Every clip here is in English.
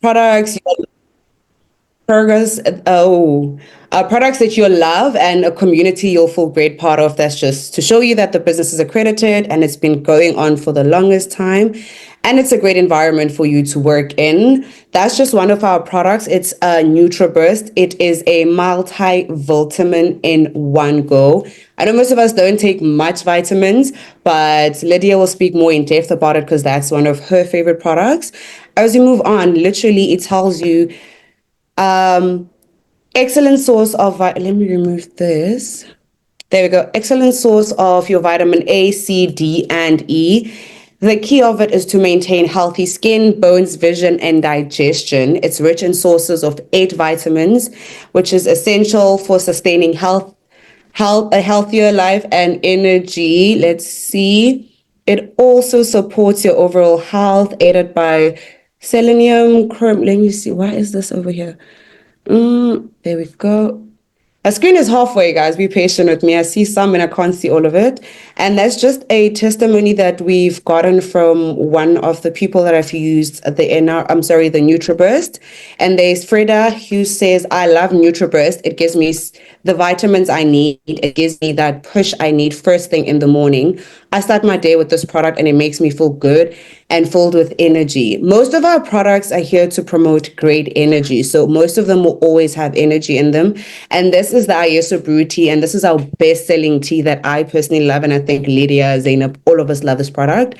products Progress, products that you'll love and a community you'll feel great part of. That's just to show you that the business is accredited and it's been going on for the longest time. And it's a great environment for you to work in. That's just one of our products. It's a NutriBurst. It is a multivitamin in one go. I know most of us don't take much vitamins, but Lydia will speak more in depth about it because that's one of her favorite products. As you move on, literally it tells you excellent source of, let me remove this. There we go. Excellent source of your vitamin A, C, D, and E. The key of it is to maintain healthy skin, bones, vision, and digestion. It's rich in sources of 8 vitamins, which is essential for sustaining a healthier life and energy. Let's see. It also supports your overall health, aided by selenium, chromium. Let me see. Why is this over here? There we go. My screen is halfway, guys. Be patient with me. I see some and I can't see all of it. And that's just a testimony that we've gotten from one of the people that have used the NutriBurst. And there's Freda who says, I love NutriBurst. It gives me the vitamins I need. It gives me that push I need first thing in the morning. I start my day with this product and it makes me feel good and filled with energy. Most of our products are here to promote great energy. So most of them will always have energy in them. And this is the Ayeso Brew tea. And this is our best-selling tea that I personally love. And I think Lydia, Zainab, all of us love this product.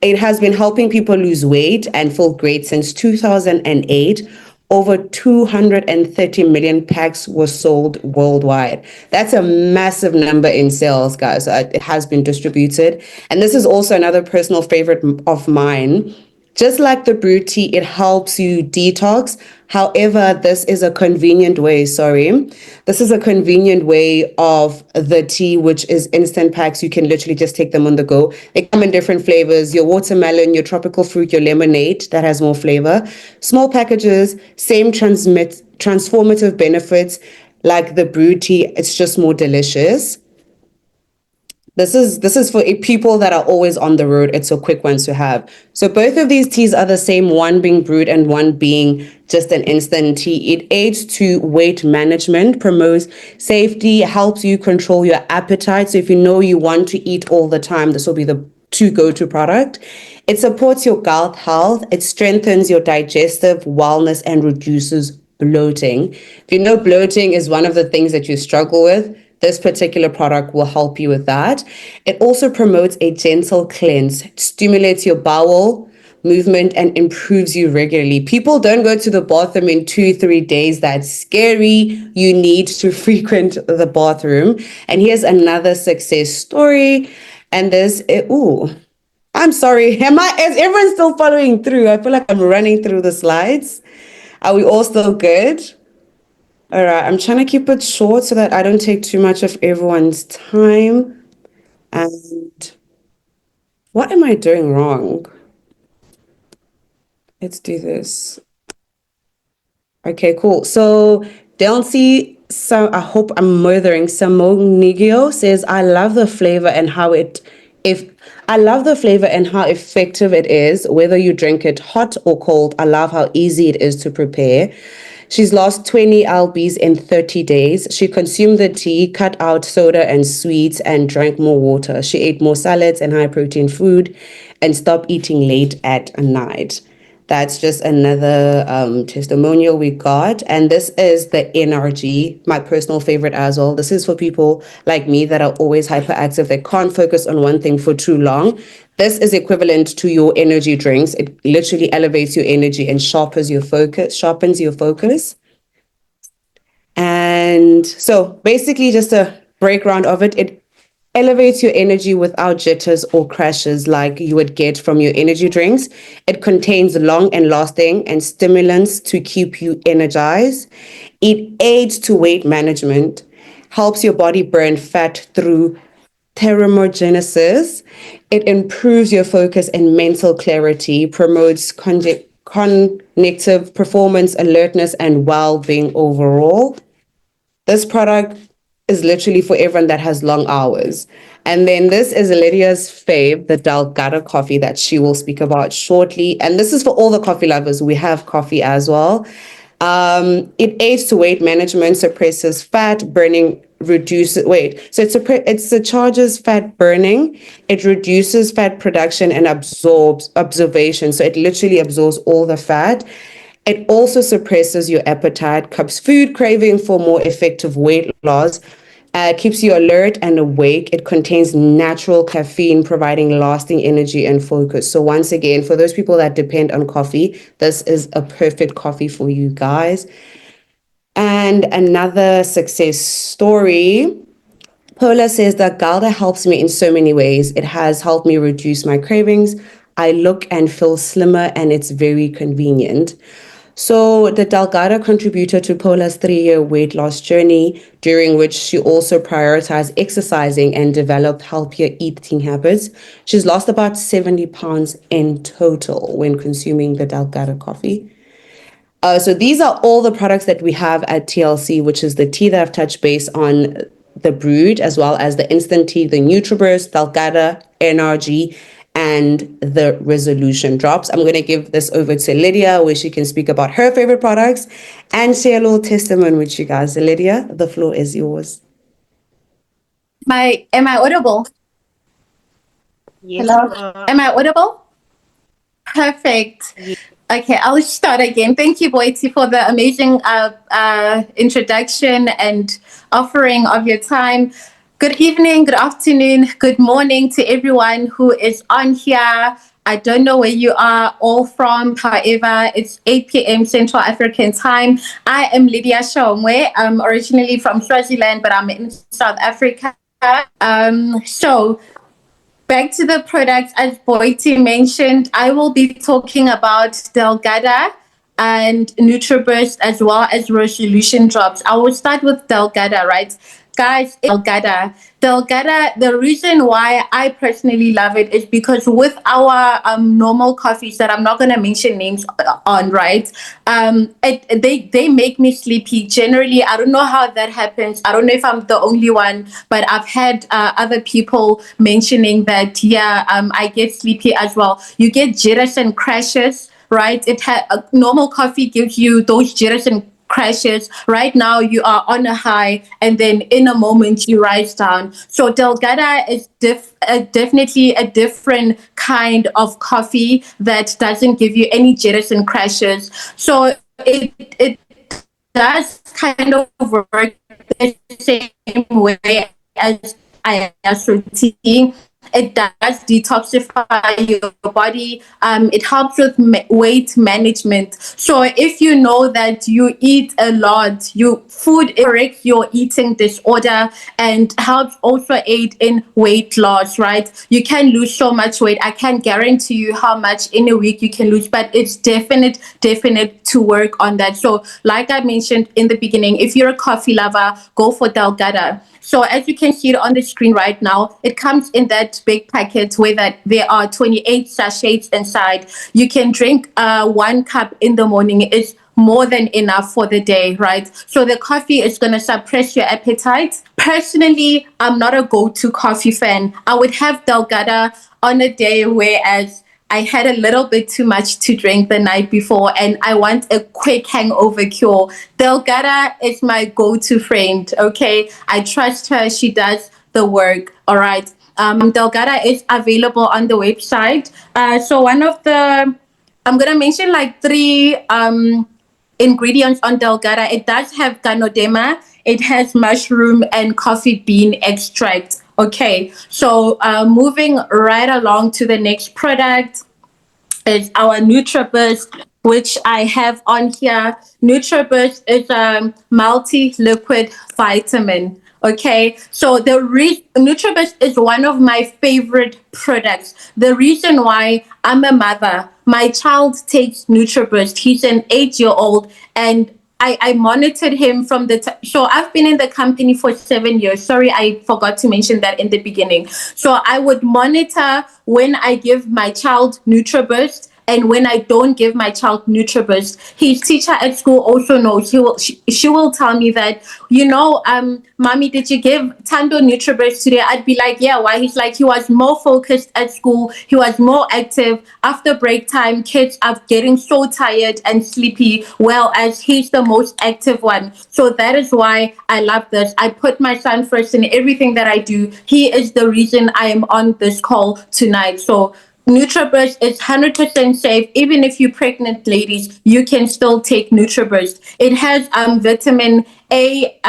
It has been helping people lose weight and feel great since 2008. Over 230 million packs were sold worldwide. That's a massive number in sales, guys. It has been distributed. And this is also another personal favorite of mine. Just like the brew tea, it helps you detox. However, this is a convenient way, This is a convenient way of the tea, which is instant packs. You can literally just take them on the go. They come in different flavors, your watermelon, your tropical fruit, your lemonade, that has more flavor. Small packages, same transformative benefits like the brew tea. It's just more delicious. This is for people that are always on the road. It's a quick one to have. So both of these teas are the same, one being brewed and one being just an instant tea. It aids to weight management, promotes safety, helps you control your appetite. So if you know you want to eat all the time, this will be the go-to product. It supports your gut health. It strengthens your digestive wellness and reduces bloating. If you know bloating is one of the things that you struggle with, this particular product will help you with that. It also promotes a gentle cleanse. It stimulates your bowel movement and improves you regularly. People don't go to the bathroom in 2-3 days. That's scary. You need to frequent the bathroom. And here's another success story. And I'm sorry. Is everyone still following through? I feel like I'm running through the slides. Are we all still good? All right, I'm trying to keep it short so that I don't take too much of everyone's time. And what am I doing wrong? Let's do this. Okay, cool. So Delcy, I hope I'm murdering. Samonigio says, I love the flavor and how effective it is, whether you drink it hot or cold. I love how easy it is to prepare. She's lost 20 lbs in 30 days. She consumed the tea, cut out soda and sweets, and drank more water. She ate more salads and high-protein food and stopped eating late at night. That's just another testimonial we got. And this is the NRG, my personal favorite as well. This is for people like me that are always hyperactive, that can't focus on one thing for too long. This is equivalent to your energy drinks. It literally elevates your energy and sharpens your focus. And so basically just a breakdown of it. It elevates your energy without jitters or crashes like you would get from your energy drinks. It contains long and lasting and stimulants to keep you energized. It aids to weight management, helps your body burn fat through thermogenesis. It improves your focus and mental clarity, promotes cognitive performance, alertness, and well-being overall. This product is literally for everyone that has long hours. And then this is Lydia's fave, the Delgado coffee that she will speak about shortly. And this is for all the coffee lovers. We have coffee as well. It aids to weight management, suppresses fat burning, reduces weight. So it charges fat burning, it reduces fat production and absorbs absorption. So it literally absorbs all the fat. It also suppresses your appetite, curbs food craving for more effective weight loss, keeps you alert and awake. It contains natural caffeine, providing lasting energy and focus. So once again, for those people that depend on coffee, this is a perfect coffee for you guys. And another success story. Paula says that Galda helps me in so many ways. It has helped me reduce my cravings. I look and feel slimmer, and it's very convenient. So the Delgado contributed to Paula's 3-year weight loss journey, during which she also prioritized exercising and developed healthier eating habits. She's lost about 70 pounds in total when consuming the Delgado coffee. So these are all the products that we have at TLC, which is the tea that I've touched base on, the brewed, as well as the instant tea, the NutriBurst, Delgada, NRG, and the resolution drops. I'm going to give this over to Lydia, where she can speak about her favorite products and share a little testimony with you guys. Lydia, the floor is yours. Am I audible? Yes. Hello? Am I audible? Perfect. Yes. Okay, I'll start again. Thank you, Boiti, for the amazing introduction and offering of your time. Good evening, good afternoon, good morning to everyone who is on here. I don't know where you are all from. However, it's 8 p.m. Central African time. I am Lydia Shomwe. I'm originally from Swaziland, but I'm in South Africa. So back to the products, as Boiti mentioned, I will be talking about Delgada and NutriBurst as well as resolution drops. I will start with Delgada, right? Guys, Delgada, the reason why I personally love it is because with our normal coffees that I'm not going to mention names on, right? They make me sleepy. Generally, I don't know how that happens. I don't know if I'm the only one, but I've had other people mentioning that, I get sleepy as well. You get jitters and crashes, right? Normal coffee gives you those jitters and crashes. Right now you are on a high, and then in a moment you rise down. So Delgada is definitely a different kind of coffee that doesn't give you any jitters and crashes. So it does kind of work the same way as ISOT. It does detoxify your body. It helps with weight management. So if you know that you eat a lot, food corrects your eating disorder and helps also aid in weight loss, right? You can lose so much weight. I can't guarantee you how much in a week you can lose, but it's definite to work on that. So like I mentioned in the beginning, if you're a coffee lover, go for Delgada. So as you can see it on the screen right now, it comes in that big packet where there are 28 sachets inside. You can drink 1 cup in the morning. It's more than enough for the day, right? So the coffee is going to suppress your appetite. Personally, I'm not a go-to coffee fan. I would have Delgada on a day whereas I had a little bit too much to drink the night before and I want a quick hangover cure. Delgada is my go-to friend, okay? I trust her. She does the work, all right? Delgada is available on the website. So I'm going to mention like 3 ingredients on Delgada. It does have ganodema. It has mushroom and coffee bean extract. Okay, so moving right along to the next product is our NutriBurst, which I have on here. NutriBurst is a multi-liquid vitamin. Okay, so NutriBurst is one of my favorite products. The reason why, I'm a mother. My child takes NutriBurst. He's an 8-year-old, and I monitored him from so I've been in the company for 7 years. Sorry, I forgot to mention that in the beginning. So I would monitor when I give my child NutriBurst And when I don't give my child NutriBoost, his teacher at school also knows. She will tell me that, mommy, did you give Tando NutriBoost today? I'd be like, yeah, why? He's like, he was more focused at school. He was more active. After break time, kids are getting so tired and sleepy, whereas he's the most active one. So that is why I love this. I put my son first in everything that I do. He is the reason I am on this call tonight. So NutriBurst is 100% safe. Even if you're pregnant, ladies, you can still take NutriBurst. It has vitamin A,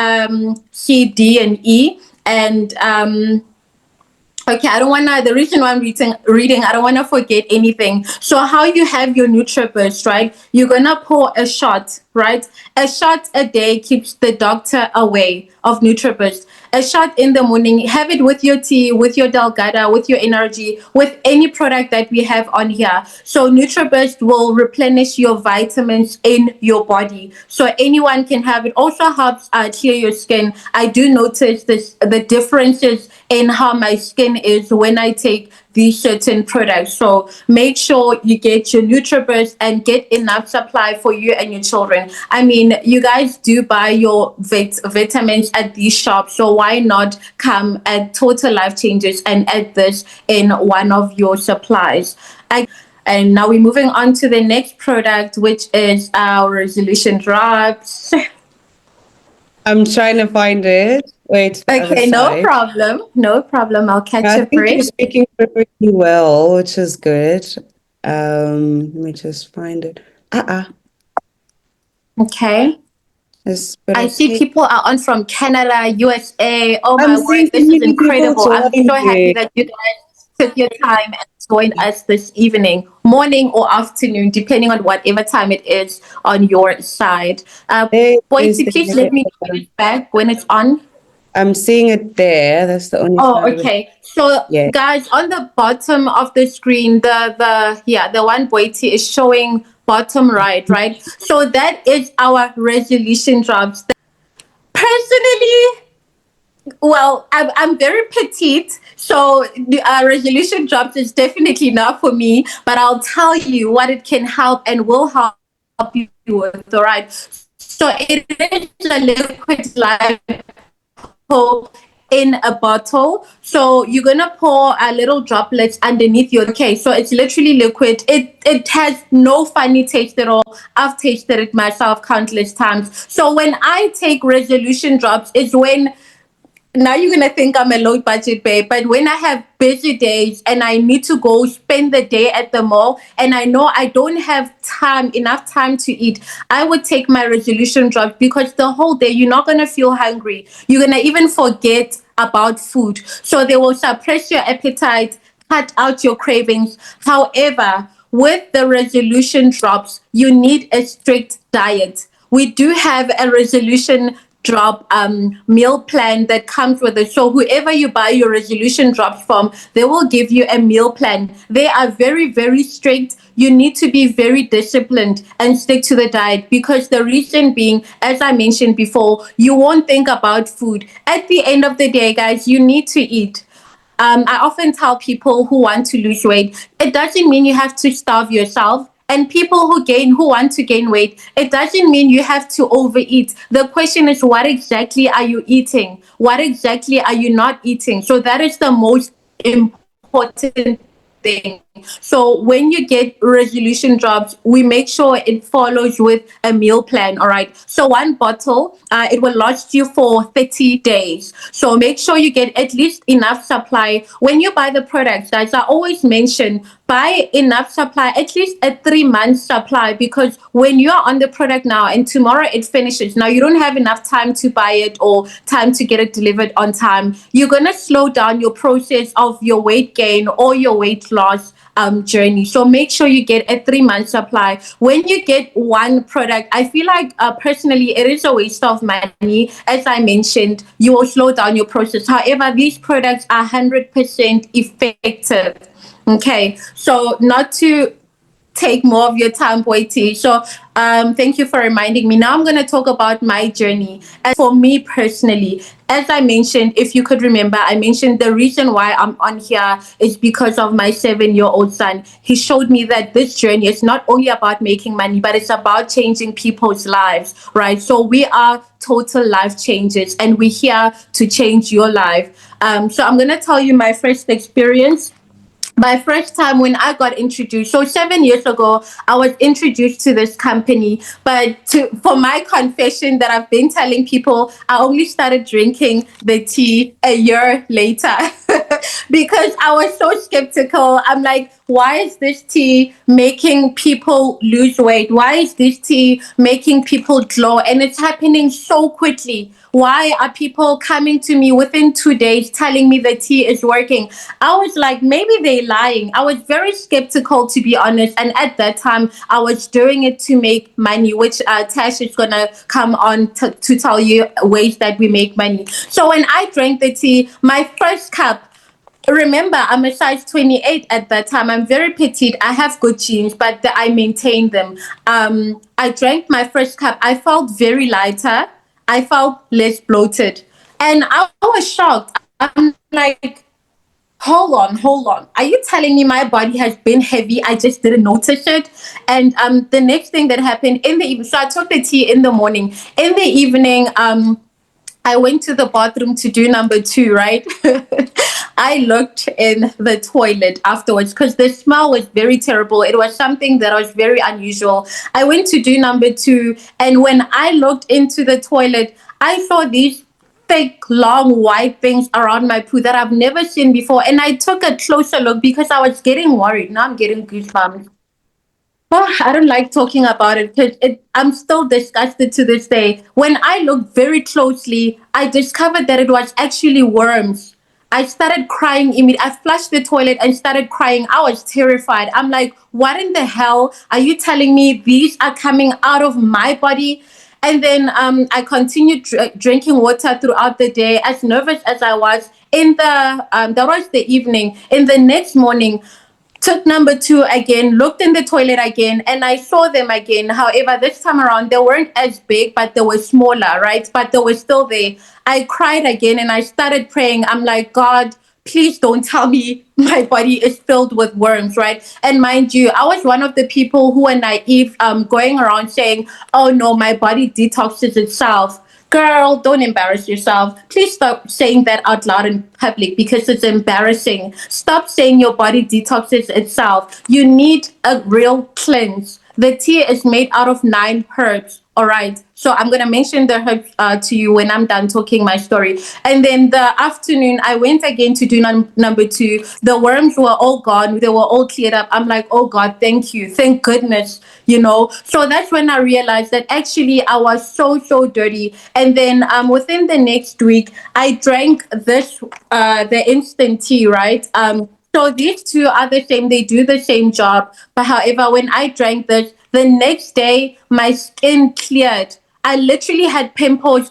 C, D, and E. And okay, the reason why I'm reading, I don't want to forget anything. So how you have your NutriBurst, right? You're going to pour a shot, right? A shot a day keeps the doctor away of NutriBurst. A shot in the morning, have it with your tea, with your Delgada, with your energy, with any product that we have on here. So NutriBurst will replenish your vitamins in your body. So anyone can have it. Also helps clear your skin. I do notice the differences in how my skin is when I take these certain products. So make sure you get your NutriBurst and get enough supply for you and your children. I mean, you guys do buy your vitamins at these shops, so why not come at Total Life Changes and add this in one of your supplies? And now we're moving on to the next product, which is our resolution drops. I'm trying to find it. Wait. Okay, no problem. No problem. I'll catch I a think break. you're speaking perfectly well, which is good. Let me just find it. Okay. I see people are on from Canada, USA. Oh my word, this is incredible. I'm so happy that you guys took your time and joined us this evening, morning or afternoon, depending on whatever time it is on your side. Boise, please let me know it back when it's on. I'm seeing it there. That's the only. Oh, okay. So, guys, on the bottom of the screen, the one Boiti is showing bottom right, right? So that is our resolution drops. Personally, well, I'm very petite, so the resolution drops is definitely not for me. But I'll tell you what it can help and will help you with. All right. So it is a liquid lipo in a bottle. So you're gonna pour a little droplets underneath your. Okay, so it's literally liquid. It has no funny taste at all. I've tasted it myself countless times. So when I take resolution drops, it's when, now you're gonna think I'm a low budget babe, but when I have busy days and I need to go spend the day at the mall and I know I don't have enough time to eat, I would take my resolution drops, because the whole day you're not gonna feel hungry. You're gonna even forget about food. So they will suppress your appetite, cut out your cravings. However, with the resolution drops, you need a strict diet. We do have a resolution drop meal plan that comes with it. So whoever you buy your resolution drops from, they will give you a meal plan. They are very, very strict. You need to be very disciplined and stick to the diet, because the reason being, as I mentioned before, you won't think about food. At the end of the day, guys, you need to eat. I often tell people who want to lose weight, it doesn't mean you have to starve yourself. And people who want to gain weight, it doesn't mean you have to overeat. The question is, what exactly are you eating? What exactly are you not eating? So that is the most important thing. So when you get resolution drops, we make sure it follows with a meal plan. All right. So one bottle, it will last you for 30 days. So make sure you get at least enough supply. When you buy the products, guys, I always mention, buy enough supply, at least a 3-month supply, because when you are on the product now and tomorrow it finishes, now you don't have enough time to buy it or time to get it delivered on time. You're going to slow down your process of your weight gain or your weight loss journey. So make sure you get a 3-month supply. When you get one product, I feel like personally it is a waste of money. As I mentioned, you will slow down your process. However, these products are 100% effective. Okay, so not to take more of your time, Boiti. So thank you for reminding me. Now I'm going to talk about my journey. And for me personally, as I mentioned, if you could remember, I mentioned the reason why I'm on here is because of my 7-year-old son. He showed me that this journey is not only about making money, but it's about changing people's lives, right? So we are total life changers, and we're here to change your life. So I'm going to tell you my first experience. My first time when I got introduced, so 7 years ago, I was introduced to this company. But for my confession that I've been telling people, I only started drinking the tea a year later because I was so skeptical. I'm like, why is this tea making people lose weight? Why is this tea making people glow? And it's happening so quickly. Why are people coming to me within 2 days telling me the tea is working? I was like, maybe they're lying. I was very skeptical, to be honest. And at that time, I was doing it to make money, which Tash is going to come on to tell you ways that we make money. So when I drank the tea, my first cup, remember, I'm a size 28 at that time. I'm very petite. I have good genes, but I maintain them. I drank my first cup. I felt very lighter. I felt less bloated. And I was shocked. I'm like, hold on. Are you telling me my body has been heavy? I just didn't notice it. And the next thing that happened in the evening, so I took the tea in the morning. In the evening, I went to the bathroom to do number 2, right? I looked in the toilet afterwards because the smell was very terrible. It was something that was very unusual. I went to do number 2, and when I looked into the toilet, I saw these thick, long, white things around my poo that I've never seen before. And I took a closer look because I was getting worried. Now I'm getting goosebumps. Oh, I don't like talking about it because I'm still disgusted to this day. When I looked very closely, I discovered that it was actually worms. I started crying immediately. I flushed the toilet and started crying. I was terrified. I'm like, what in the hell are you telling me these are coming out of my body? And then I continued drinking water throughout the day, as nervous as I was. That was the evening. In the next morning, took number 2 again, looked in the toilet again, and I saw them again. However, this time around, they weren't as big, but they were smaller, right? But they were still there. I cried again and I started praying. I'm like, God, please don't tell me my body is filled with worms, right? And mind you, I was one of the people who were naive, going around saying, oh no, my body detoxes itself. Girl, don't embarrass yourself. Please stop saying that out loud in public because it's embarrassing. Stop saying your body detoxes itself. You need a real cleanse. The tea is made out of 9 herbs. All right. So I'm going to mention the herbs to you when I'm done talking my story. And then the afternoon, I went again to do number 2. The worms were all gone. They were all cleared up. I'm like, oh God, thank you. Thank goodness, you know. So that's when I realized that actually I was so dirty. And then within the next week, I drank the instant tea, right? So these 2 are the same. They do the same job. But however, when I drank this, the next day, my skin cleared. I literally had pimples.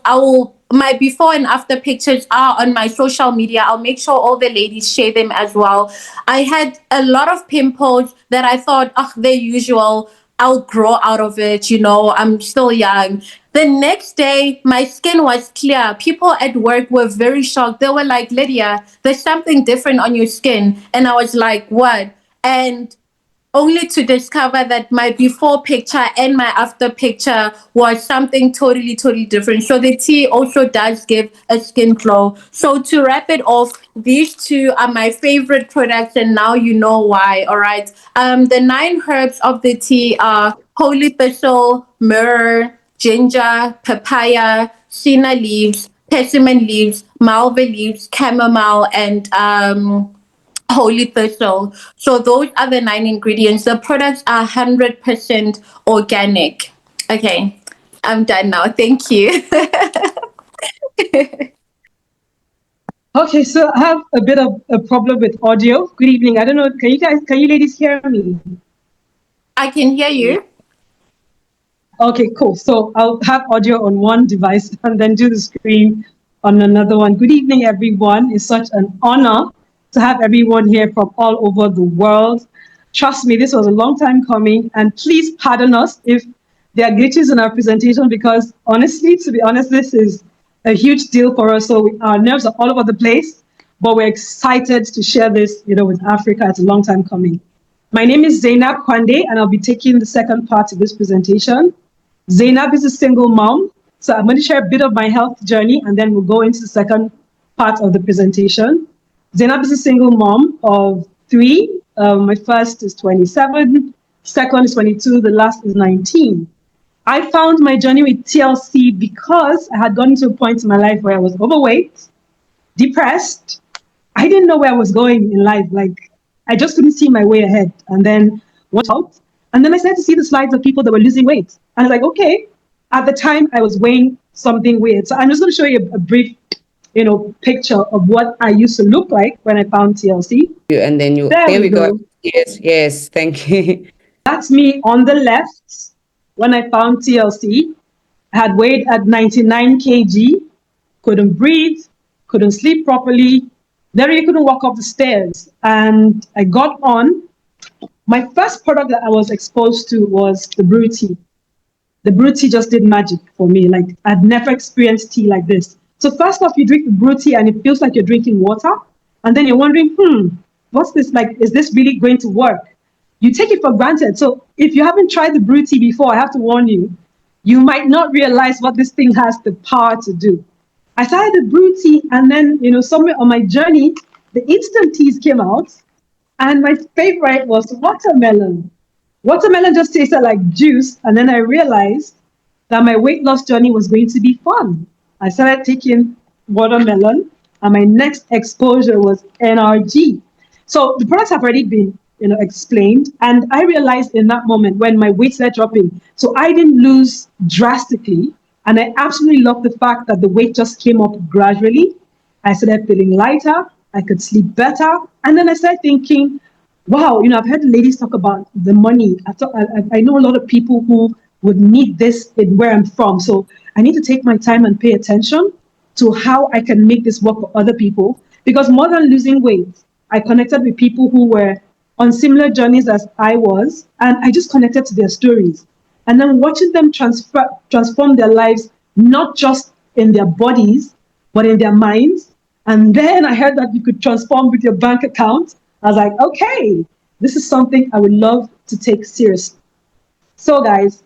My before and after pictures are on my social media. I'll make sure all the ladies share them as well. I had a lot of pimples that I thought, oh, they're usual. I'll grow out of it. You know, I'm still young. The next day, my skin was clear. People at work were very shocked. They were like, Lydia, there's something different on your skin. And I was like, what? And only to discover that my before picture and my after picture was something totally different. So the tea also does give a skin glow. So to wrap it off, these 2 are my favorite products, and now you know why. All right. The 9 herbs of the tea are holy thistle, myrrh, ginger, papaya, senna leaves, persimmon leaves, malva leaves, chamomile, and holy thistle. So those are the 9 ingredients. The products are 100% organic. Okay, I'm done now. Thank you. Okay, so I have a bit of a problem with audio. Good evening. I don't know, can you ladies hear me? I can hear you. Okay, cool. So I'll have audio on one device and then do the screen on another one. Good evening, everyone. It's such an honor to have everyone here from all over the world. Trust me, this was a long time coming, and please pardon us if there are glitches in our presentation, because honestly, to be honest, this is a huge deal for us. So our nerves are all over the place, but we're excited to share this, with Africa. It's a long time coming. My name is Zainab Kwande, and I'll be taking the second part of this presentation. Zainab is a single mom, so I'm going to share a bit of my health journey, and then we'll go into the second part of the presentation. Zainab is a single mom of 3. My first is 27, second is 22, the last is 19. I found my journey with TLC because I had gotten to a point in my life where I was overweight, depressed. I didn't know where I was going in life. Like, I just couldn't see my way ahead. And then went out. And then I started to see the slides of people that were losing weight. And I was like, okay. At the time, I was weighing something weird. So I'm just going to show you a brief, picture of what I used to look like when I found TLC. And then there we go. Yes, thank you. That's me on the left when I found TLC. I had weighed at 99 kg, couldn't breathe, couldn't sleep properly, literally couldn't walk up the stairs. And I got on. My first product that I was exposed to was the brew tea. The brew tea just did magic for me. Like, I'd never experienced tea like this. So first off, you drink the brew tea and it feels like you're drinking water. And then you're wondering, what's this like? Is this really going to work? You take it for granted. So if you haven't tried the brew tea before, I have to warn you, you might not realize what this thing has the power to do. I started the brew tea, and then, somewhere on my journey, the instant teas came out, and my favorite was watermelon. Watermelon just tasted like juice, and then I realized that my weight loss journey was going to be fun. I started taking watermelon, and my next exposure was NRG. So the products have already been, explained, and I realized in that moment when my weight started dropping, so I didn't lose drastically, and I absolutely love the fact that the weight just came up gradually. I started feeling lighter, I could sleep better, and then I started thinking, wow, I've heard ladies talk about the money. I know a lot of people who would need this in where I'm from, so I need to take my time and pay attention to how I can make this work for other people, because more than losing weight, I connected with people who were on similar journeys as I was, and I just connected to their stories. And then watching them transform their lives, not just in their bodies, but in their minds. And then I heard that you could transform with your bank account. I was like, okay, this is something I would love to take seriously. So guys,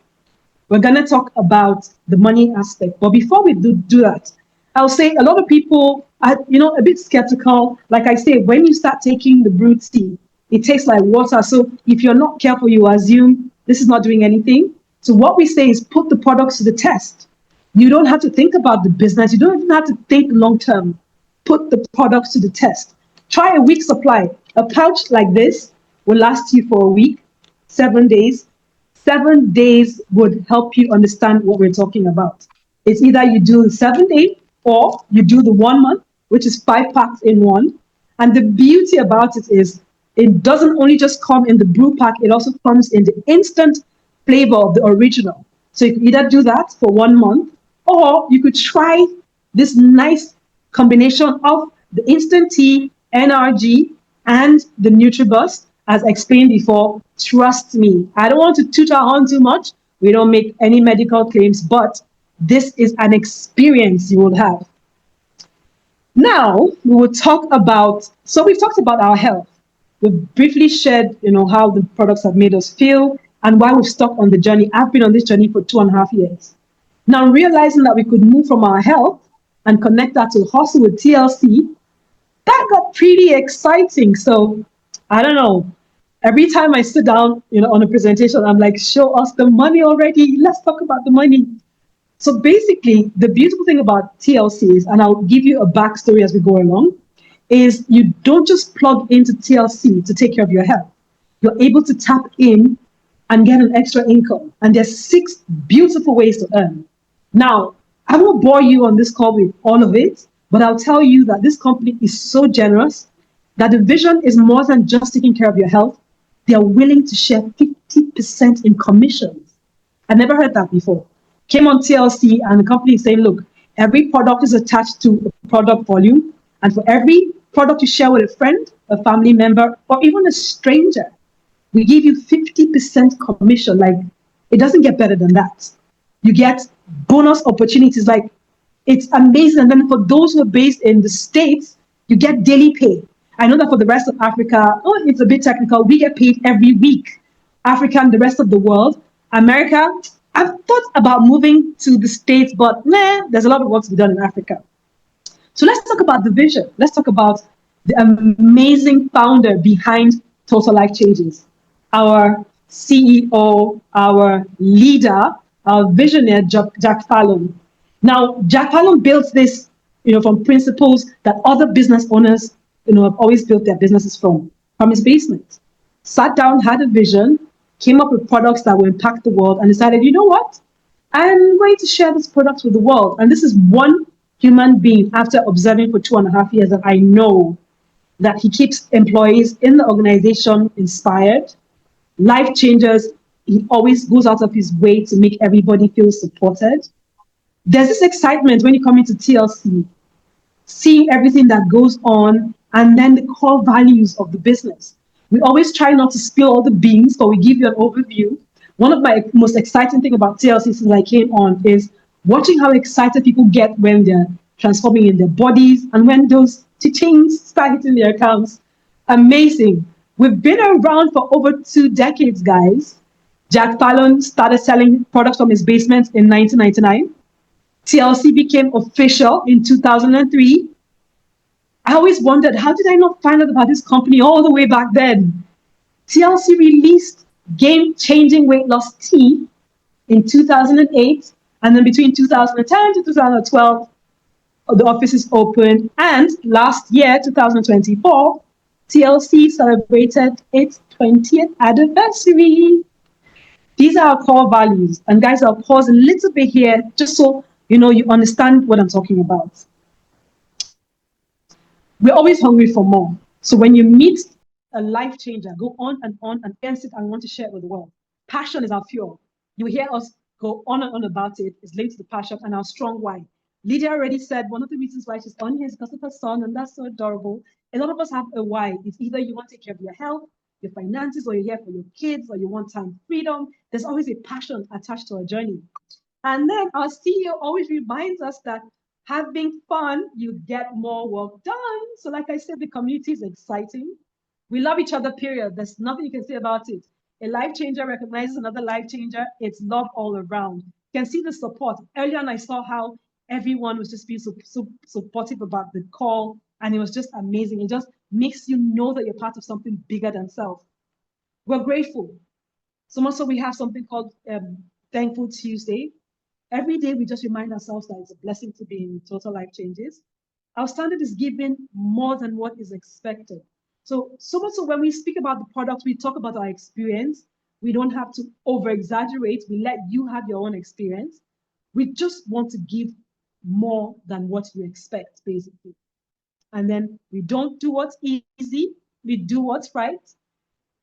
we're going to talk about the money aspect. But before we do that, I'll say a lot of people are, a bit skeptical. Like I say, when you start taking the brewed tea, it tastes like water. So if you're not careful, you assume this is not doing anything. So what we say is put the products to the test. You don't have to think about the business. You don't even have to think long term. Put the products to the test. Try a week's supply. A pouch like this will last you for a week, 7 days. 7 days would help you understand what we're talking about. It's either you do the 7 day or you do the 1 month, which is 5 packs in one. And the beauty about it is it doesn't only just come in the brew pack, it also comes in the instant flavor of the original. So you can either do that for 1 month, or you could try this nice combination of the instant tea, NRG, and the NutriBust, as explained before. Trust me, I don't want to toot our horn too much. We don't make any medical claims, but this is an experience you will have. Now, we will talk about, so we've talked about our health. We've briefly shared, how the products have made us feel and why we've stuck on the journey. I've been on this journey for 2.5 years. Now, realizing that we could move from our health and connect that to hustle with TLC, that got pretty exciting. So, I don't know. Every time I sit down, on a presentation, I'm like, show us the money already. Let's talk about the money. So basically, the beautiful thing about TLC is, and I'll give you a backstory as we go along, is you don't just plug into TLC to take care of your health. You're able to tap in and get an extra income. And there's 6 beautiful ways to earn. Now, I won't bore you on this call with all of it, but I'll tell you that this company is so generous that the vision is more than just taking care of your health. They are willing to share 50% in commissions. I never heard that before. Came on TLC and the company is saying, look, every product is attached to a product volume. And for every product you share with a friend, a family member, or even a stranger, We give you 50% commission. Like, it doesn't get better than that. You get bonus opportunities. Like, it's amazing. And then for those who are based in the States, you get daily pay. I know that for the rest of Africa, oh, it's a bit technical. We get paid every week. Africa and the rest of the world. America, I've thought about moving to the States, but there's a lot of work to be done in Africa. So let's talk about the vision. Let's talk about the amazing founder behind Total Life Changes, our CEO, our leader, our visionary, Jack Fallon. Now, Jack Fallon built this, from principles that other business owners, have always built their businesses from his basement. Sat down, had a vision, came up with products that will impact the world, and decided, you know what? I'm going to share this product with the world. And this is one human being, after observing for 2.5 years, that I know that he keeps employees in the organization inspired, life changers. He always goes out of his way to make everybody feel supported. There's this excitement when you come into TLC, seeing everything that goes on, and then the core values of the business. We always try not to spill all the beans, but we give you an overview. One of my most exciting thing about TLC since I came on is watching how excited people get when they're transforming in their bodies and when those teachings start hitting their accounts. Amazing. We've been around for over 2 decades, guys. Jack Fallon started selling products from his basement in 1999. TLC became official in 2003. I always wondered, how did I not find out about this company all the way back then? TLC released game-changing weight loss tea in 2008, and then between 2010 to 2012, the offices opened, and last year, 2024, TLC celebrated its 20th anniversary. These are our core values, and guys, I'll pause a little bit here just so you understand what I'm talking about. We're always hungry for more. So when you meet a life changer, go on and against it and want to share it with the world. Passion is our fuel. You hear us go on and on about it. It's linked to the passion and our strong why. Lydia already said one of the reasons why she's on here is because of her son, and that's so adorable. A lot of us have a why. It's either you want to take care of your health, your finances, or you're here for your kids, or you want time freedom. There's always a passion attached to our journey. And then our CEO always reminds us that having fun, you get more work done. So like I said, the community is exciting. We love each other, period. There's nothing you can say about it. A life changer recognizes another life changer. It's love all around. You can see the support. Earlier on, I saw how everyone was just being so supportive about the call, and it was just amazing. It just makes you know that you're part of something bigger than self. We're grateful. So much so we have something called Thankful Tuesday. Every day we just remind ourselves that it's a blessing to be in Total Life Changes. Our standard is giving more than what is expected. So much so when we speak about the product, we talk about our experience. We don't have to over-exaggerate. We let you have your own experience. We just want to give more than what you expect, basically. And then we don't do what's easy. We do what's right.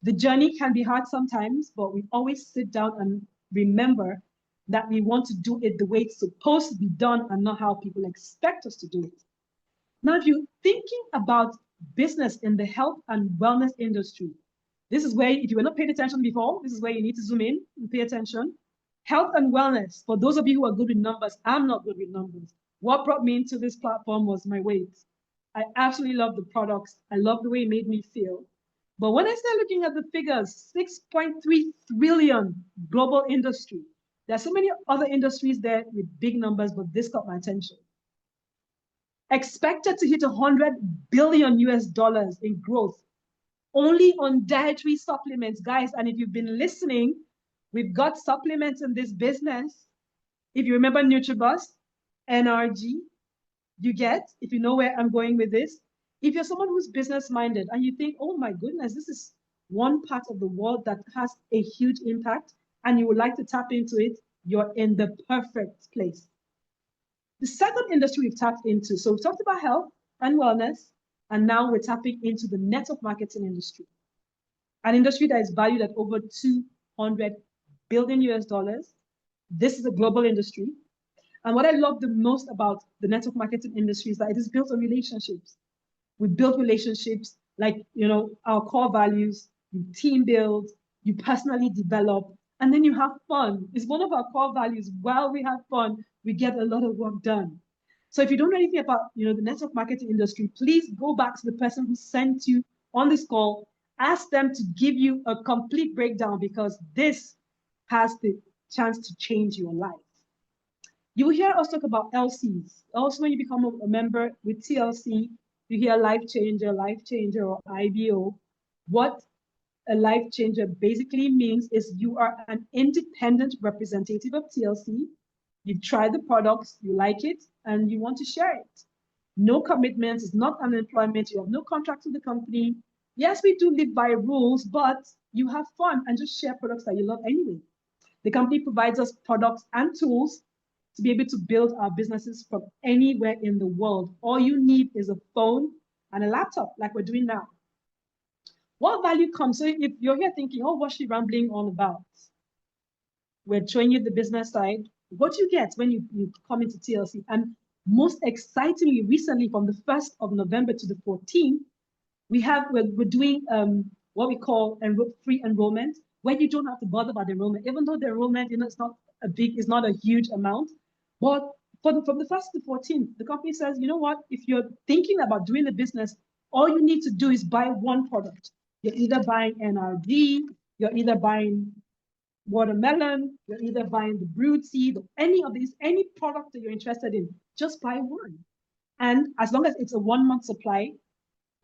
The journey can be hard sometimes, but we always sit down and remember that we want to do it the way it's supposed to be done and not how people expect us to do it. Now, if you're thinking about business in the health and wellness industry, this is where, if you were not paying attention before, this is where you need to zoom in and pay attention. Health and wellness, for those of you who are good with numbers, I'm not good with numbers. What brought me into this platform was my weight. I absolutely love the products. I love the way it made me feel. But when I started looking at the figures, 6.3 trillion global industry. There are so many other industries there with big numbers, but this got my attention. Expected to hit $100 billion in growth only on dietary supplements, guys. And if you've been listening, we've got supplements in this business. If you remember NutriBus, NRG, you get, if you know where I'm going with this. If you're someone who's business-minded and you think, oh my goodness, this is one part of the world that has a huge impact, and you would like to tap into it, you're in the perfect place. The second industry we've tapped into, so we've talked about health and wellness, and now we're tapping into the network marketing industry, an industry that is valued at over $200 billion. This is a global industry. And what I love the most about the network marketing industry is that it is built on relationships. We build relationships like, our core values, we team build, you personally develop, and then you have fun. It's one of our core values. While we have fun, we get a lot of work done. So if you don't know anything about, the network marketing industry, please go back to the person who sent you on this call. Ask them to give you a complete breakdown, because this has the chance to change your life. You will hear us talk about LCs. Also, when you become a member with TLC, you hear life changer, or IBO. What a life changer basically means is you are an independent representative of TLC. You've tried the products, you like it, and you want to share it. No commitments, it's not an employment, you have no contract with the company. Yes, we do live by rules, but you have fun and just share products that you love anyway. The company provides us products and tools to be able to build our businesses from anywhere in the world. All you need is a phone and a laptop, like we're doing now. What value comes? So if you're here thinking, oh, what's she rambling on about? We're showing you the business side. What you get when you come into TLC. And most excitingly, recently, from the 1st of November to the 14th, we're doing what we call free enrollment, where you don't have to bother about enrollment, even though the enrollment, it's not a huge amount. But from the 1st to the 14th, the company says, you know what? If you're thinking about doing a business, all you need to do is buy one product. You're either buying NRG, you're either buying watermelon, you're either buying the brewed seed, or any product that you're interested in, just buy one. And as long as it's a 1-month supply,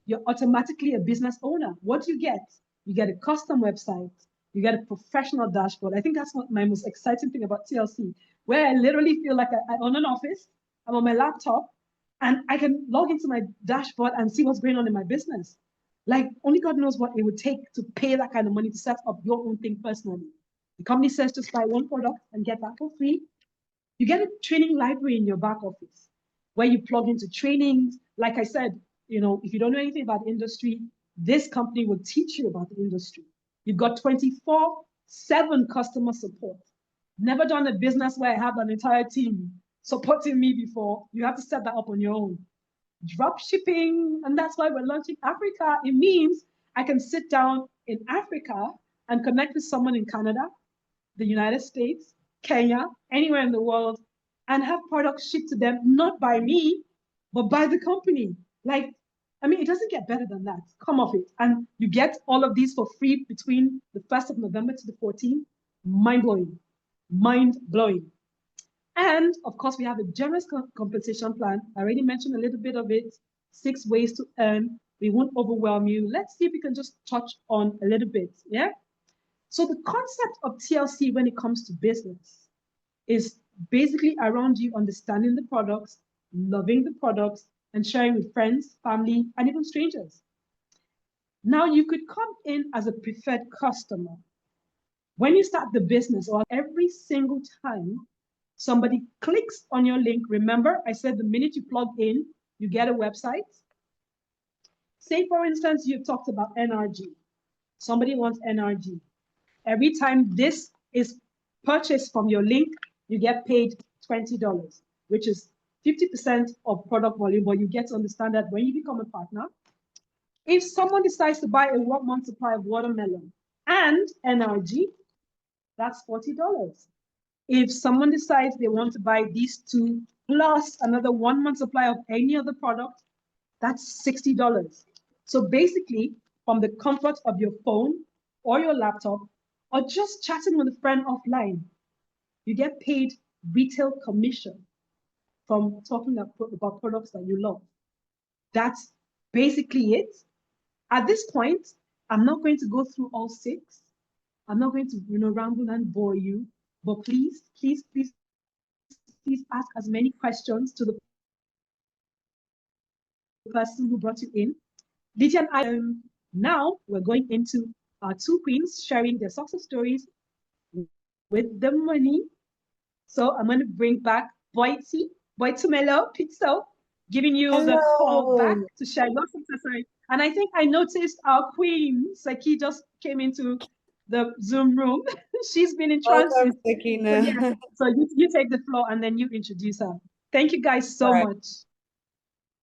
you're automatically a business owner. What do you get? You get a custom website, you get a professional dashboard. I think that's what my most exciting thing about TLC, where I literally feel like I own an office, I'm on my laptop, and I can log into my dashboard and see what's going on in my business. Like, only God knows what it would take to pay that kind of money to set up your own thing personally. The company says just buy one product and get that for free. You get a training library in your back office where you plug into trainings. Like I said, if you don't know anything about the industry, this company will teach you about the industry. You've got 24/7 customer support. Never done a business where I have an entire team supporting me before. You have to set that up on your own. Drop shipping, and that's why we're launching Africa. It means I can sit down in Africa and connect with someone in Canada, the United States, Kenya, anywhere in the world, and have products shipped to them, not by me, but by the company. It doesn't get better than that. Come off it. And you get all of these for free between the 1st of November to the 14th. Mind-blowing. Mind-blowing. And of course, we have a generous compensation plan. I already mentioned a little bit of it. 6 ways to earn. We won't overwhelm you. Let's see if we can just touch on a little bit. Yeah. So the concept of TLC when it comes to business is basically around you understanding the products, loving the products, and sharing with friends, family, and even strangers. Now, you could come in as a preferred customer. When you start the business, or every single time somebody clicks on your link, remember I said the minute you plug in, you get a website. Say, for instance, you've talked about NRG. Somebody wants NRG. Every time this is purchased from your link, you get paid $20, which is 50% of product volume, but you get to understand that when you become a partner, if someone decides to buy a 1-month supply of watermelon and NRG, that's $40. If someone decides they want to buy these two plus another 1-month supply of any other product, that's $60. So basically, from the comfort of your phone or your laptop, or just chatting with a friend offline, you get paid retail commission from talking about products that you love. That's basically it. At this point, I'm not going to go through all 6. I'm not going to, ramble and bore you, but please, please, please, please ask as many questions to the person who brought you in. Lydia and I, now we're going into our 2 queens sharing their success stories with the money. So I'm going to bring back Boitumelo Pizzo, giving you the call back to share your success story. And I think I noticed our queen, Saki, just came into the Zoom room. She's been in transit. So you take the floor and then you introduce her. Thank you guys so much.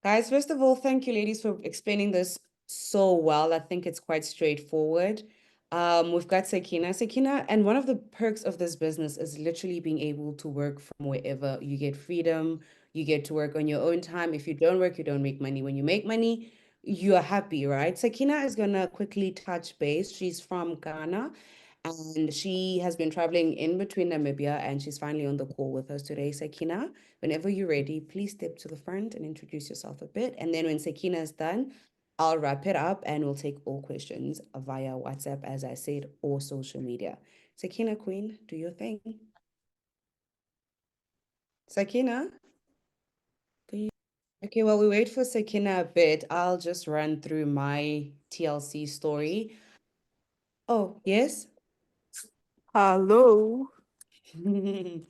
Guys, first of all, thank you, ladies, for explaining this so well. I think it's quite straightforward. We've got Sakina. Sakina, and one of the perks of this business is literally being able to work from wherever. You get freedom, you get to work on your own time. If you don't work, you don't make money. When you make money, you are happy, right? Sakina is gonna quickly touch base. She's from Ghana and she has been traveling in between Namibia and she's finally on the call with us today. Sakina, whenever you're ready, please step to the front and introduce yourself a bit. And then when Sakina is done, I'll wrap it up and we'll take all questions via WhatsApp, as I said, or social media. Sakina Queen, do your thing. Sakina? Can you... Okay, while we wait for Sakina a bit, I'll just run through my TLC story. Oh, yes? Hello, Yes.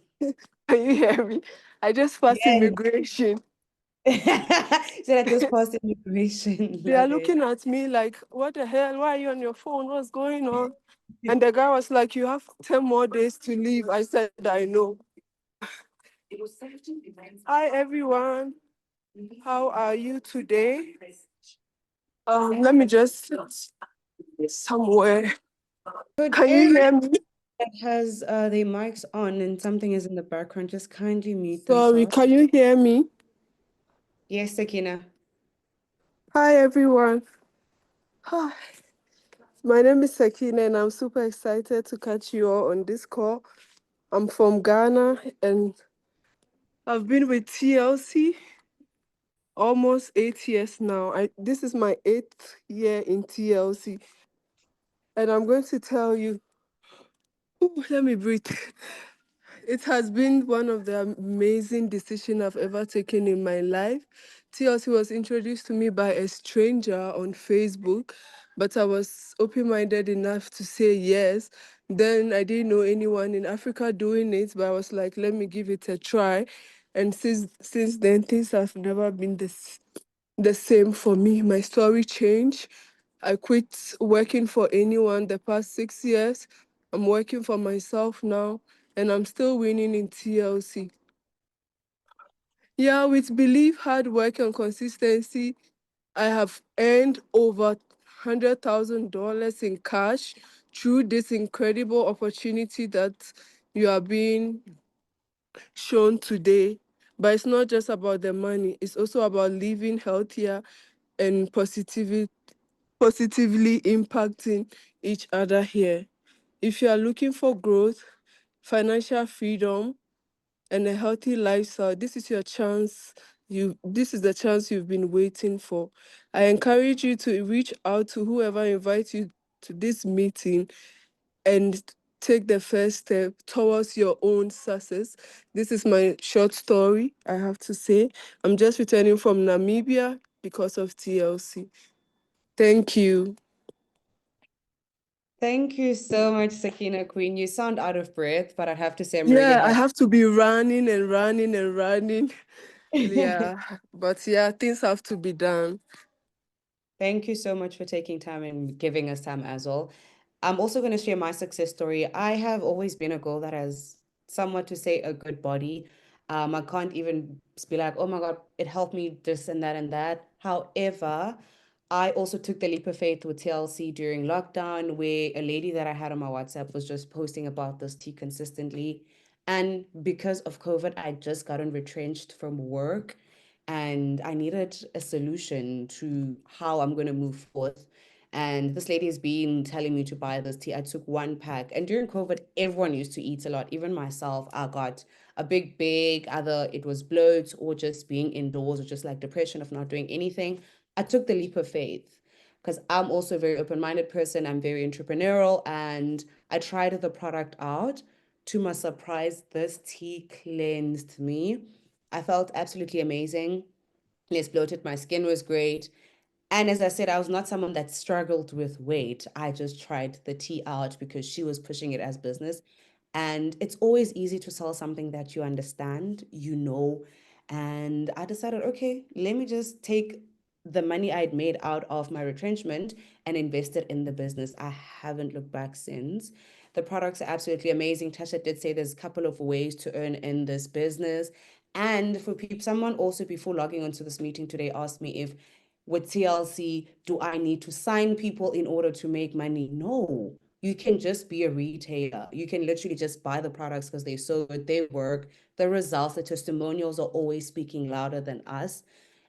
can you hear me? I just passed immigration. So that just passed immigration. They are Love it. looking at me like, what the hell? Why are you on your phone? What's going on? And the guy was like, you have 10 more days to leave. I said, I know. Hi, everyone. How are you today? Let me just sit somewhere. Could Can you everyone hear me? that has their mics on and something is in the background just kindly mute Sorry, themselves? can you hear me? Yes, Sakina. Hi, everyone. My name is Sakina, and I'm super excited to catch you all on this call. I'm from Ghana, and I've been with TLC almost 8 years now. This is my 8th year in TLC, and I'm going to tell you. Ooh, let me breathe. It has been one of the amazing decisions I've ever taken in my life. TLC was introduced to me by a stranger on Facebook, but I was open-minded enough to say yes. Then I didn't know anyone in Africa doing it, but I was like, let me give it a try. And since then, things have never been the same for me. My story changed. I quit working for anyone the past 6 years. I'm working for myself now, and I'm still winning in TLC. Yeah, with belief, hard work, and consistency, I have earned over $100,000 in cash through this incredible opportunity that you are being shown today. But it's not just about the money, it's also about living healthier and positively impacting each other here. If you are looking for growth, financial freedom, and a healthy lifestyle, this is your chance. This is the chance you've been waiting for. I encourage you to reach out to whoever invites you to this meeting and take the first step towards your own success. This is my short story, I have to say. I'm just returning from Namibia because of TLC. Thank you. Thank you so much, Sakina Queen. You sound out of breath, but I have to say I'm really Yeah, I happy. have to be running and running and running. Yeah, but yeah, things have to be done. Thank you so much for taking time and giving us time as well. I'm also going to share my success story. I have always been a girl that has somewhat to say a good body. I can't even be like, oh my God, it helped me this and that and that. However, I also took the leap of faith with TLC during lockdown, where a lady that I had on my WhatsApp was just posting about this tea consistently. And because of COVID, I just gotten retrenched from work and I needed a solution to how I'm going to move forth. And this lady has been telling me to buy this tea. I took one pack. And during COVID, everyone used to eat a lot. Even myself, I got a big bag. Either it was bloat or just being indoors or just like depression of not doing anything. I took the leap of faith because I'm also a very open-minded person. I'm very entrepreneurial and I tried the product out. To my surprise, this tea cleansed me. I felt absolutely amazing. Less bloated, my skin was great. And as I said, I was not someone that struggled with weight. I just tried the tea out because she was pushing it as business. And it's always easy to sell something that you understand, you know. And I decided, okay, let me just take the money I'd made out of my retrenchment and invest it in the business. I haven't looked back since. The products are absolutely amazing. Tasha did say there's a couple of ways to earn in this business. And for people, someone also before logging onto this meeting today asked me if with TLC, do I need to sign people in order to make money? No. You can just be a retailer. You can literally just buy the products because they're so good, they work. The results, the testimonials are always speaking louder than us.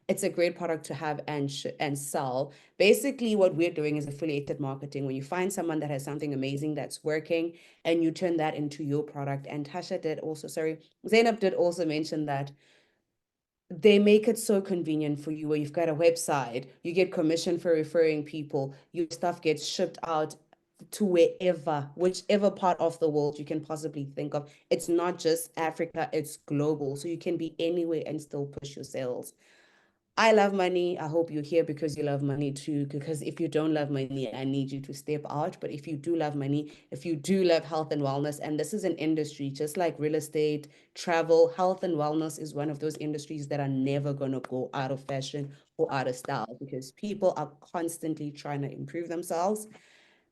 It's a great product to have and sell. Basically, what we're doing is affiliated marketing. When you find someone that has something amazing that's working and you turn that into your product. And Zainab did also mention that they make it so convenient for you where you've got a website, you get commission for referring people, your stuff gets shipped out to whichever part of the world you can possibly think of. It's not just Africa, it's global. So you can be anywhere and still push your sales. I love money. I hope you're here because you love money too. Because if you don't love money, I need you to step out. But if you do love money, if you do love health and wellness, and this is an industry just like real estate, travel, health and wellness is one of those industries that are never going to go out of fashion or out of style because people are constantly trying to improve themselves.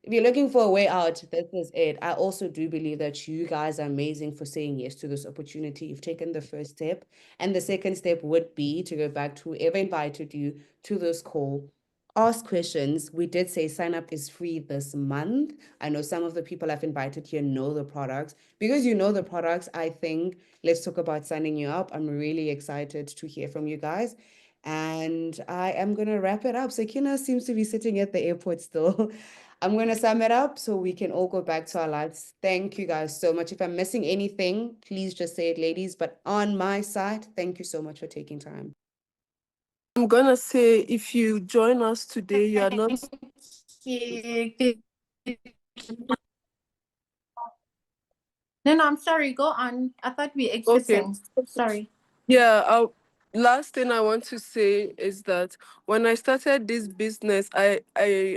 If you're looking for a way out, this is it. I also do believe that you guys are amazing for saying yes to this opportunity. You've taken the first step. And the second step would be to go back to whoever invited you to this call. Ask questions. We did say sign up is free this month. I know some of the people I've invited here know the products. Because you know the products, I think let's talk about signing you up. I'm really excited to hear from you guys. And I am going to wrap it up. Sakina seems to be sitting at the airport still. I'm going to sum it up so we can all go back to our lives. Thank you guys so much. If I'm missing anything, please just say it, ladies. But on my side, thank you so much for taking time. I'm gonna say if you join us today, you are not. No, I'm sorry. Go on. I thought we exiting. Okay. Sorry. Yeah, last thing I want to say is that when I started this business, I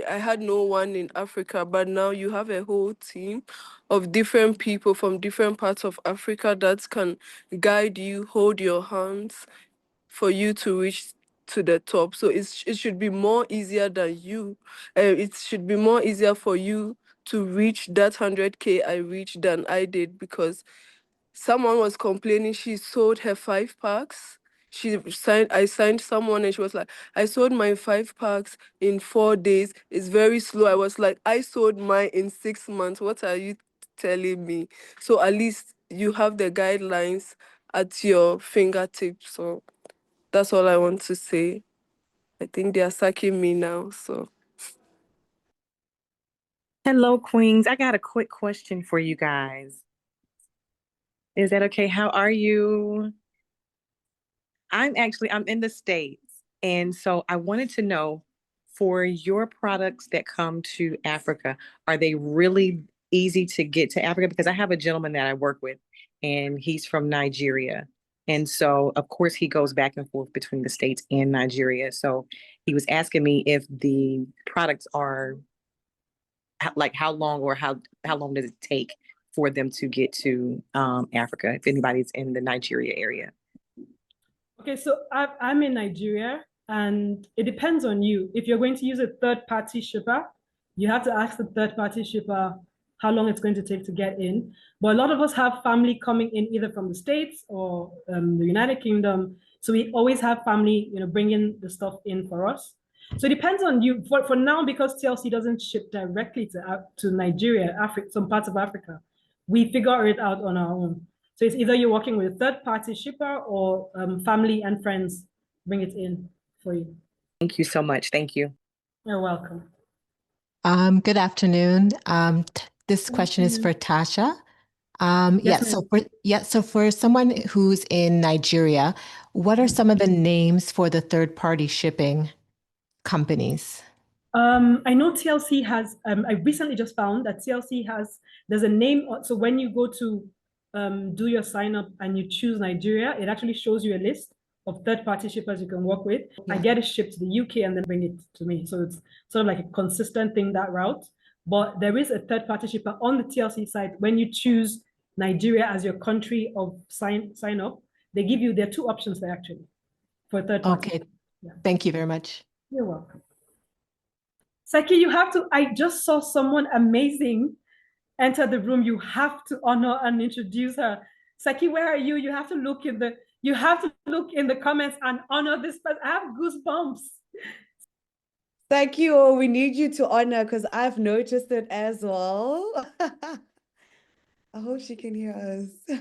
had no one in Africa, but now you have a whole team of different people from different parts of Africa that can guide you, hold your hands for you to reach to the top. So it should be more easier than you. It should be more easier for you to reach that 100K I reached than I did because someone was complaining she sold her 5 packs. I signed someone and she was like, I sold my 5 packs in 4 days. It's very slow. I was like, I sold mine in 6 months. What are you telling me? So at least you have the guidelines at your fingertips. So that's all I want to say. I think they are sacking me now. So Hello, Queens. I got a quick question for you guys. Is that okay? How are you? I'm in the States. And so I wanted to know for your products that come to Africa, are they really easy to get to Africa? Because I have a gentleman that I work with and he's from Nigeria. And so, of course, he goes back and forth between the States and Nigeria. So he was asking me if the products are like how long does it take for them to get to Africa if anybody's in the Nigeria area? Okay, so I'm in Nigeria, and it depends on you. If you're going to use a third-party shipper, you have to ask the third-party shipper how long it's going to take to get in. But a lot of us have family coming in either from the States or the United Kingdom. So we always have family, bringing the stuff in for us. So it depends on you. For now, because TLC doesn't ship directly to Nigeria, Africa, some parts of Africa, we figure it out on our own. So it's either you're working with a third-party shipper or family and friends bring it in for you. Thank you so much. Thank you. You're welcome. Good afternoon. This question is for Tasha. So for someone who's in Nigeria, what are some of the names for the third-party shipping companies? I know TLC has, I recently just found that TLC there's a name. So when you go to do your sign up and you choose Nigeria, it actually shows you a list of third-party shippers you can work with. Yeah. I get it shipped to the UK and then bring it to me. So it's sort of like a consistent thing that route. But there is a third-party shipper on the TLC site. When you choose Nigeria as your country of sign up, there are 2 options there actually for third party. Okay, yeah. Thank you very much. You're welcome. Saki, I just saw someone amazing enter the room. You have to honor and introduce her. Saki, where are you? You have to look in the comments and honor this person. I have goosebumps. Thank you all. We need you to honor because I've noticed it as well. I hope she can hear us.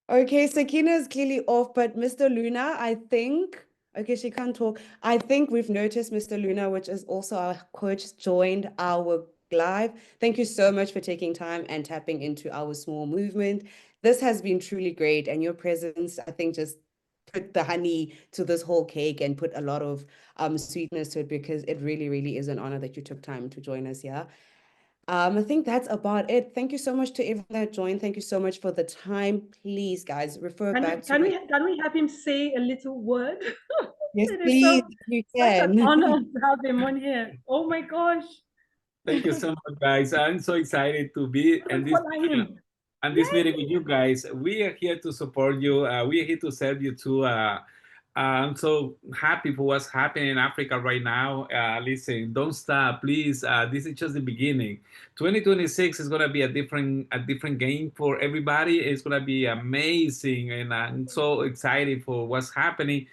Okay, Sakina is clearly off, but Mr. Luna, I think, okay, she can't talk. I think we've noticed Mr. Luna, which is also our coach, joined our live. Thank you so much for taking time and tapping into our small movement. This has been truly great, and your presence, I think, just put the honey to this whole cake and put a lot of sweetness to it because it really, really is an honor that you took time to join us here. I think that's about it. Thank you so much to everyone that joined. Thank you so much for the time. Please, guys, refer back to it. Can we have him say a little word? Yes, It is please, you such an can. honor to have him on here. Oh my gosh. Thank you so much, guys. I'm so excited to be in this Him. and this meeting with you guys. We are here to support you. We are here to serve you too. I'm so happy for what's happening in Africa right now. Listen, don't stop, please. This is just the beginning. 2026 is gonna be a different game for everybody. It's gonna be amazing, and I'm so excited for what's happening.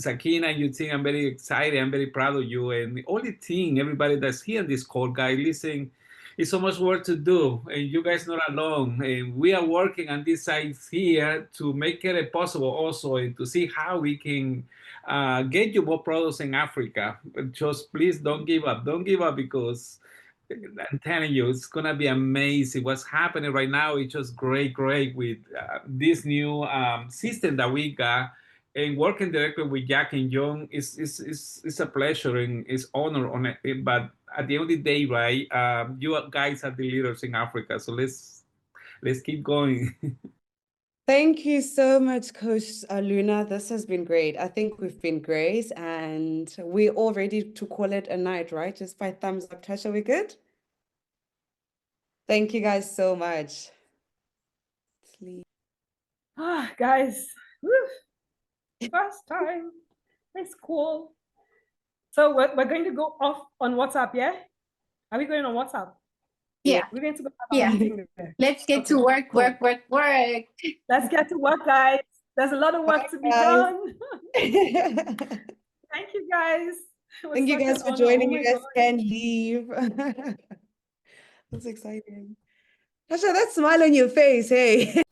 Sakina and your team, I'm very excited. I'm very proud of you and all the team, everybody that's here in this call, guys. Listen, it's so much work to do, and you guys not alone. And we are working on this side here to make it possible also and to see how we can get you more products in Africa. But just please don't give up. Don't give up because I'm telling you, it's gonna be amazing. What's happening right now is just great, great with this new system that we got. And working directly with Jack and John is a pleasure and it's honor on it. But at the end of the day, right, you guys are the leaders in Africa. So let's keep going. Thank you so much, Coach Luna. This has been great. I think we've been great, and we're all ready to call it a night, right? Just by thumbs up, Tasha, we good? Thank you guys so much. Sleep. Guys, first time. It's cool. So we're going to go off on WhatsApp, yeah? Are we going on WhatsApp? Yeah. We're going to go Yeah. there. Let's get to work, cool. work. Let's get to work, guys. There's a lot of work to be done. Thank you, guys. Thank you guys for joining. You guys can leave. That's exciting. Tasha, that smile on your face, hey.